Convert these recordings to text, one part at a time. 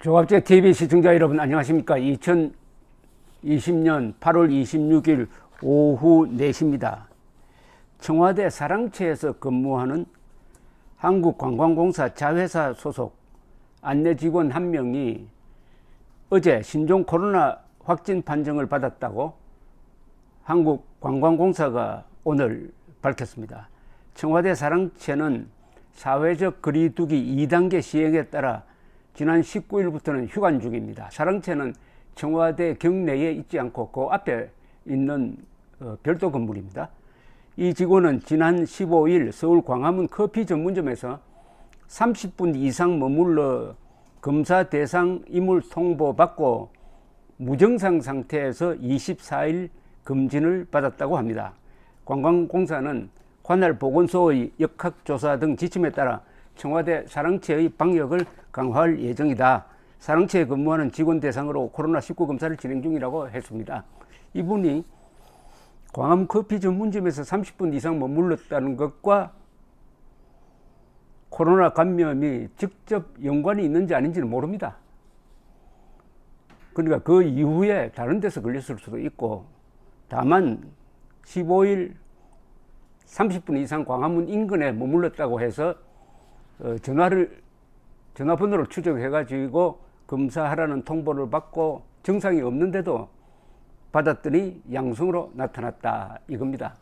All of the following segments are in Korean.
조갑제 TV 시청자 여러분 안녕하십니까. 2020년 8월 26일 오후 4시입니다. 청와대 사랑채에서 근무하는 한국관광공사 자회사 소속 안내직원 한 명이 어제 신종 코로나 확진 판정을 받았다고 한국관광공사가 오늘 밝혔습니다. 청와대 사랑채는 사회적 거리두기 2단계 시행에 따라 지난 19일부터는 휴관 중입니다. 사랑채는 청와대 경내에 있지 않고 그 앞에 있는 별도 건물입니다. 이 직원은 지난 15일 서울 광화문 커피 전문점에서 30분 이상 머물러 검사 대상 임물 통보받고 무증상 상태에서 24일 검진을 받았다고 합니다. 관광공사는 관할 보건소의 역학조사 등 지침에 따라 청와대 사랑채의 방역을 강화할 예정이다. 사랑채에 근무하는 직원 대상으로 코로나19 검사를 진행 중이라고 했습니다. 이분이 광화문 커피 전문점에서 30분 이상 머물렀다는 것과 코로나 감염이 직접 연관이 있는지 아닌지는 모릅니다. 그러니까 그 이후에 다른 데서 걸렸을 수도 있고, 다만 15일 30분 이상 광화문 인근에 머물렀다고 해서 전화번호를 추적해가지고 검사하라는 통보를 받고 증상이 없는데도 받았더니 양성으로 나타났다 이겁니다.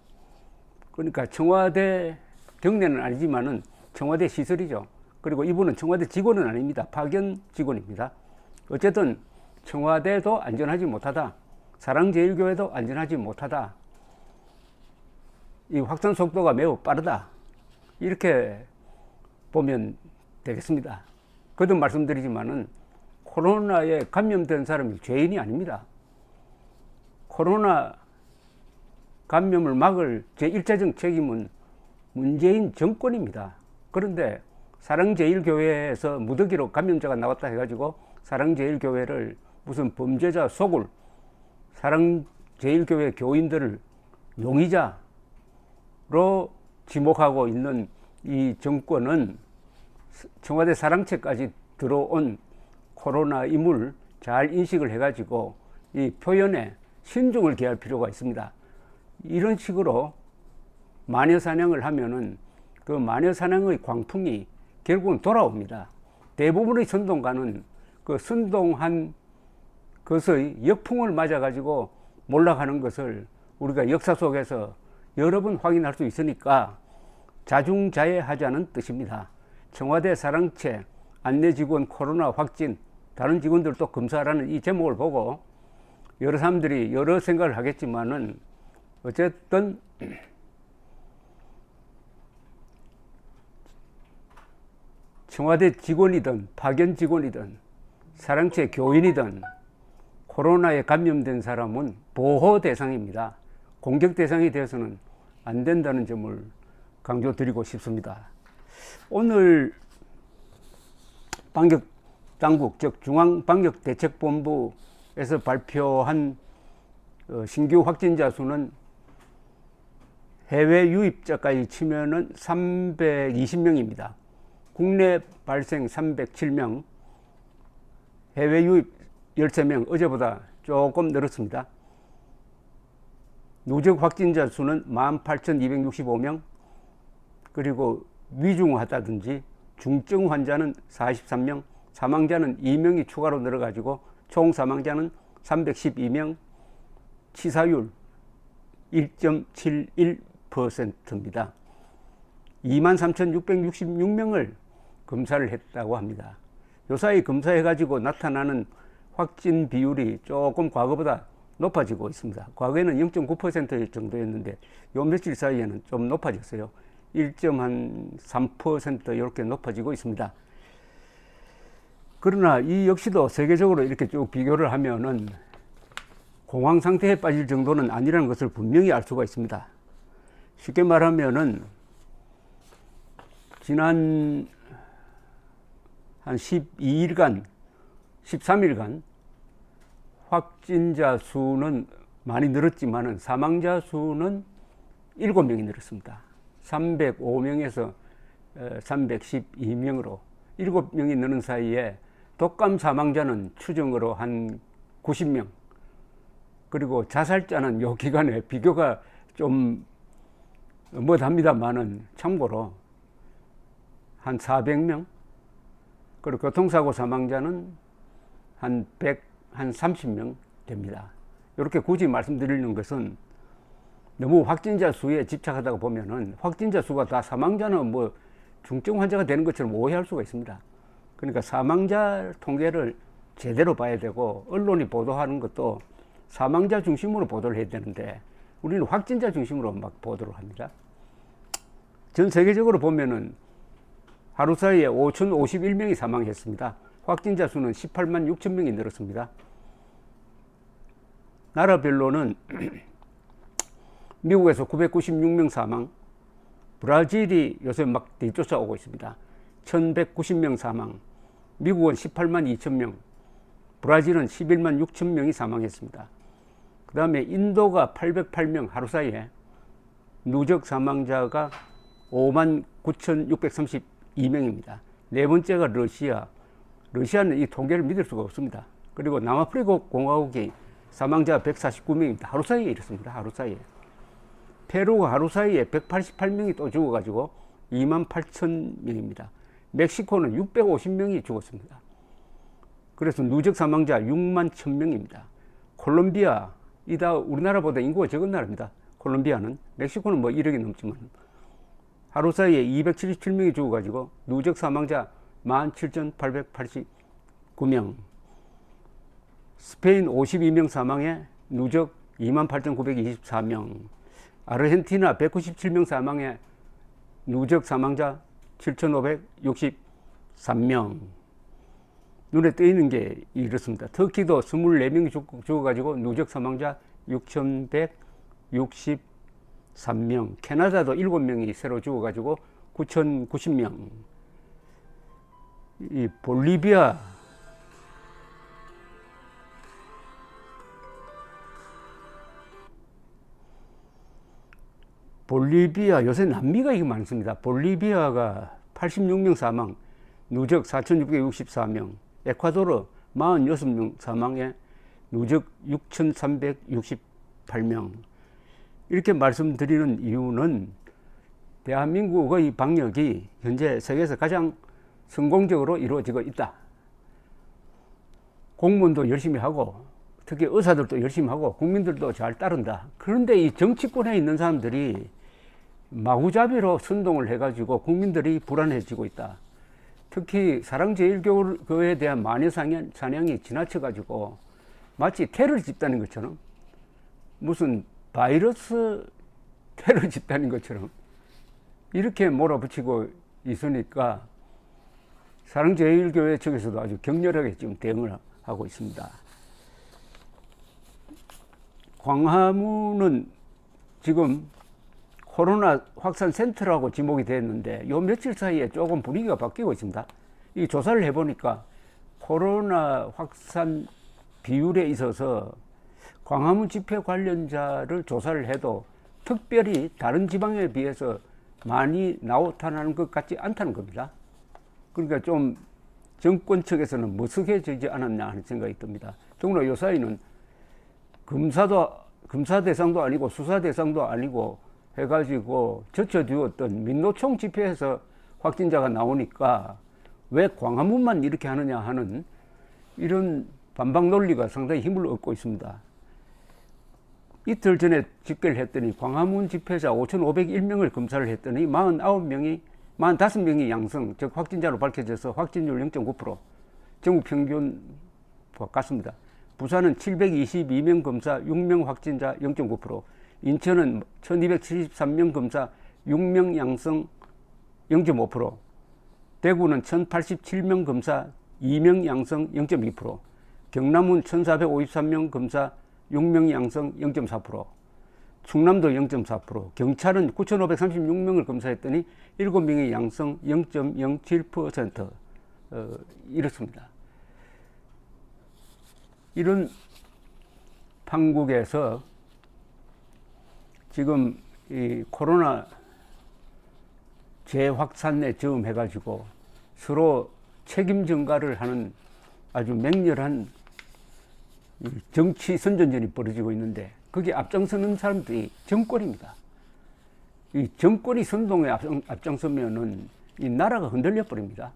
그러니까 청와대 경내는 아니지만은 청와대 시설이죠. 그리고 이분은 청와대 직원은 아닙니다. 파견 직원입니다. 어쨌든 청와대도 안전하지 못하다, 사랑제일교회도 안전하지 못하다, 이 확산 속도가 매우 빠르다, 이렇게 보면 되겠습니다. 거듭 말씀드리지만은 코로나에 감염된 사람이 죄인이 아닙니다. 코로나 감염을 막을 제1차적 책임은 문재인 정권입니다. 그런데 사랑제일교회에서 무더기로 감염자가 나왔다 해가지고 사랑제일교회를 무슨 범죄자 속을, 사랑제일교회 교인들을 용의자로 지목하고 있는 이 정권은 청와대 사랑채까지 들어온 코로나임을 잘 인식을 해가지고 이 표현에 신중을 기할 필요가 있습니다. 이런 식으로 마녀사냥을 하면은 그 마녀사냥의 광풍이 결국은 돌아옵니다. 대부분의 선동가는 그 선동한 것의 역풍을 맞아가지고 몰락하는 것을 우리가 역사 속에서 여러 번 확인할 수 있으니까 자중자애하자는 뜻입니다. 청와대 사랑채 안내직원 코로나 확진, 다른 직원들도 검사하라는 이 제목을 보고 여러 사람들이 여러 생각을 하겠지만은 어쨌든 청와대 직원이든 파견 직원이든 사랑채 교인이든 코로나에 감염된 사람은 보호 대상입니다. 공격 대상이 되어서는 안 된다는 점을 강조드리고 싶습니다. 오늘 방역당국, 즉 중앙방역대책본부에서 발표한 신규 확진자 수는 해외 유입자까지 치면은 320명입니다. 국내 발생 307명, 해외 유입 13명, 어제보다 조금 늘었습니다. 누적 확진자 수는 18,265명, 그리고 위중하다든지 중증 환자는 43명, 사망자는 2명이 추가로 늘어가지고 총 사망자는 312명, 치사율 1.71%입니다. 23,666명을 검사를 했다고 합니다. 요사이 검사해가지고 나타나는 확진 비율이 조금 과거보다 높아지고 있습니다. 과거에는 0.9% 정도였는데 요 며칠 사이에는 좀 높아졌어요. 1.3% 이렇게 높아지고 있습니다. 그러나 이 역시도 세계적으로 이렇게 쭉 비교를 하면은 공황 상태에 빠질 정도는 아니라는 것을 분명히 알 수가 있습니다. 쉽게 말하면은 지난 한 12일간, 13일간 확진자 수는 많이 늘었지만은 사망자 수는 7명이 늘었습니다. 305명에서 312명으로 7명이 느는 사이에 독감 사망자는 추정으로 한 90명, 그리고 자살자는 요 기간에 비교가 좀 못합니다만은 참고로 한 400명, 그리고 교통사고 사망자는 한 30명 됩니다. 이렇게 굳이 말씀드리는 것은 너무 확진자 수에 집착하다가 보면은 확진자 수가 다 사망자는 뭐 중증 환자가 되는 것처럼 오해할 수가 있습니다. 그러니까 사망자 통계를 제대로 봐야 되고, 언론이 보도하는 것도 사망자 중심으로 보도를 해야 되는데 우리는 확진자 중심으로 막 보도를 합니다. 전 세계적으로 보면은 하루 사이에 5,051명이 사망했습니다. 확진자 수는 18만 6천 명이 늘었습니다. 나라별로는 미국에서 996명 사망, 브라질이 요새 막 뒤쫓아오고 있습니다. 1,190명 사망, 미국은 18만 2천 명, 브라질은 11만 6천 명이 사망했습니다. 그 다음에 인도가 808명 하루 사이에, 누적 사망자가 5만 9,632명입니다. 네 번째가 러시아는 이 통계를 믿을 수가 없습니다. 그리고 남아프리카 공화국이 사망자 149명입니다. 하루 사이에 이렇습니다. 하루 사이에. 페루가 하루 사이에 188명이 또 죽어가지고 2만 8천 명입니다. 멕시코는 650명이 죽었습니다. 그래서 누적 사망자 6만 1,000명입니다. 콜롬비아, 이다 우리나라보다 인구가 적은 나라입니다. 콜롬비아는. 멕시코는 뭐 1억이 넘지만 하루 사이에 277명이 죽어가지고 누적 사망자 17,889명. 스페인 52명 사망에 누적 28,924명. 아르헨티나 197명 사망에 누적 사망자 7,563명. 눈에 띄는 게 이렇습니다. 터키도 24명이 죽어가지고 누적 사망자 6,163명. 캐나다도 7명이 새로 죽어가지고 9,090명. 이 볼리비아, 요새 남미가 이게 많습니다. 볼리비아가 86명 사망, 누적 4,664명. 에콰도르 46명 사망에 누적 6,368명. 이렇게 말씀드리는 이유는 대한민국의 방역이 현재 세계에서 가장 성공적으로 이루어지고 있다. 공무원도 열심히 하고, 특히 의사들도 열심히 하고, 국민들도 잘 따른다. 그런데 이 정치권에 있는 사람들이 마구잡이로 선동을 해가지고 국민들이 불안해지고 있다. 특히 사랑제일교회에 대한 마녀 사냥이 지나쳐가지고 마치 테러 집단인 것처럼, 무슨 바이러스 테러 집단인 것처럼 이렇게 몰아붙이고 있으니까 사랑제일교회 측에서도 아주 격렬하게 지금 대응을 하고 있습니다. 광화문은 지금 코로나 확산 센터라고 지목이 됐는데 요 며칠 사이에 조금 분위기가 바뀌고 있습니다. 이 조사를 해보니까 코로나 확산 비율에 있어서 광화문 집회 관련자를 조사를 해도 특별히 다른 지방에 비해서 많이 나타나는 것 같지 않다는 겁니다. 그러니까 좀 정권 측에서는 머쓱해지지 않았나 하는 생각이 듭니다. 더구나 요 사이는 검사 대상도 아니고 수사 대상도 아니고 해가지고 젖혀두었던 민노총 집회에서 확진자가 나오니까 왜 광화문만 이렇게 하느냐 하는 이런 반박 논리가 상당히 힘을 얻고 있습니다. 이틀 전에 집계를 했더니 광화문 집회자 5,501명을 검사를 했더니 45명이 양성, 즉 확진자로 밝혀져서 확진율 0.9%, 전국 평균 같습니다. 부산은 722명 검사 6명 확진자 0.9%, 인천은 1273명 검사 6명 양성 0.5%, 대구는 1087명 검사 2명 양성 0.2%, 경남은 1453명 검사 6명 양성 0.4%, 충남도 0.4%, 경찰은 9536명을 검사했더니 7명이 양성 0.07%, 이렇습니다. 이런 판국에서 지금 이 코로나 재확산에 즈음해가지고 서로 책임 전가를 하는 아주 맹렬한 정치 선전전이 벌어지고 있는데 거기에 앞장서는 사람들이 정권입니다. 이 정권이 선동에 앞장서면은 이 나라가 흔들려 버립니다.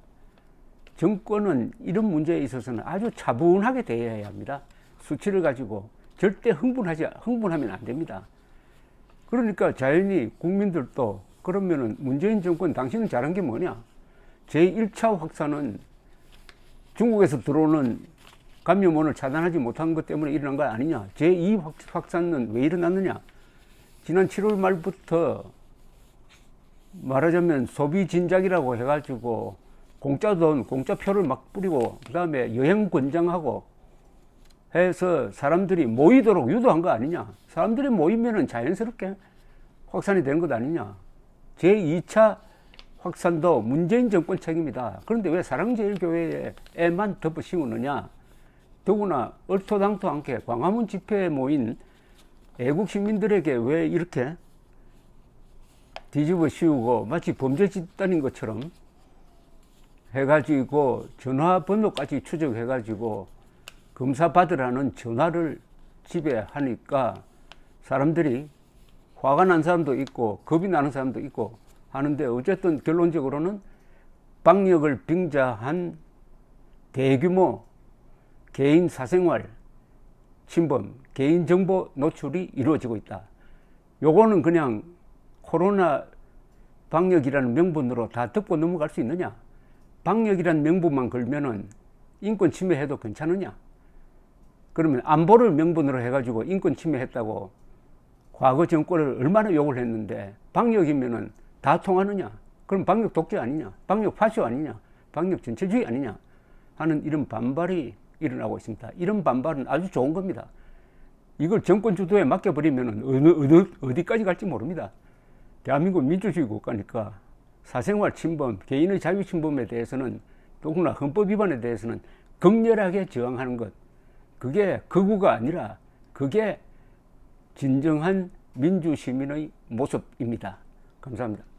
정권은 이런 문제에 있어서는 아주 차분하게 대해야 합니다. 수치를 가지고 절대 흥분하면 안 됩니다. 그러니까 자연히 국민들도 그러면은 문재인 정권 당신은 잘한 게 뭐냐? 제1차 확산은 중국에서 들어오는 감염원을 차단하지 못한 것 때문에 일어난 거 아니냐? 제2 확산은 왜 일어났느냐? 지난 7월 말부터 말하자면 소비 진작이라고 해가지고 공짜 돈, 공짜 표를 막 뿌리고 그 다음에 여행 권장하고 해서 사람들이 모이도록 유도한 거 아니냐? 사람들이 모이면은 자연스럽게 확산이 되는 것 아니냐? 제2차 확산도 문재인 정권 책임이다. 그런데 왜 사랑제일교회에만 덮어 씌우느냐? 더구나 얼토당토 않게 광화문 집회에 모인 애국 시민들에게 왜 이렇게 뒤집어 씌우고 마치 범죄 집단인 것처럼 해가지고 전화번호까지 추적해가지고 검사 받으라는 전화를 집에 하니까 사람들이 화가 난 사람도 있고 겁이 나는 사람도 있고 하는데 어쨌든 결론적으로는 방역을 빙자한 대규모 개인 사생활 침범, 개인정보 노출이 이루어지고 있다. 요거는 그냥 코로나 방역이라는 명분으로 다 덮고 넘어갈 수 있느냐? 방역이라는 명분만 걸면은 인권 침해해도 괜찮으냐? 그러면 안보를 명분으로 해가지고 인권 침해했다고 과거 정권을 얼마나 욕을 했는데 방역이면은 다 통하느냐? 그럼 방역 독재 아니냐? 방역 파쇼 아니냐? 방역 전체주의 아니냐? 하는 이런 반발이 일어나고 있습니다. 이런 반발은 아주 좋은 겁니다. 이걸 정권 주도에 맡겨버리면은 어디까지 갈지 모릅니다. 대한민국 민주주의 국가니까 사생활 침범, 개인의 자유 침범에 대해서는 더구나 헌법 위반에 대해서는 극렬하게 저항하는 것. 그게 극우가 아니라 그게 진정한 민주시민의 모습입니다. 감사합니다.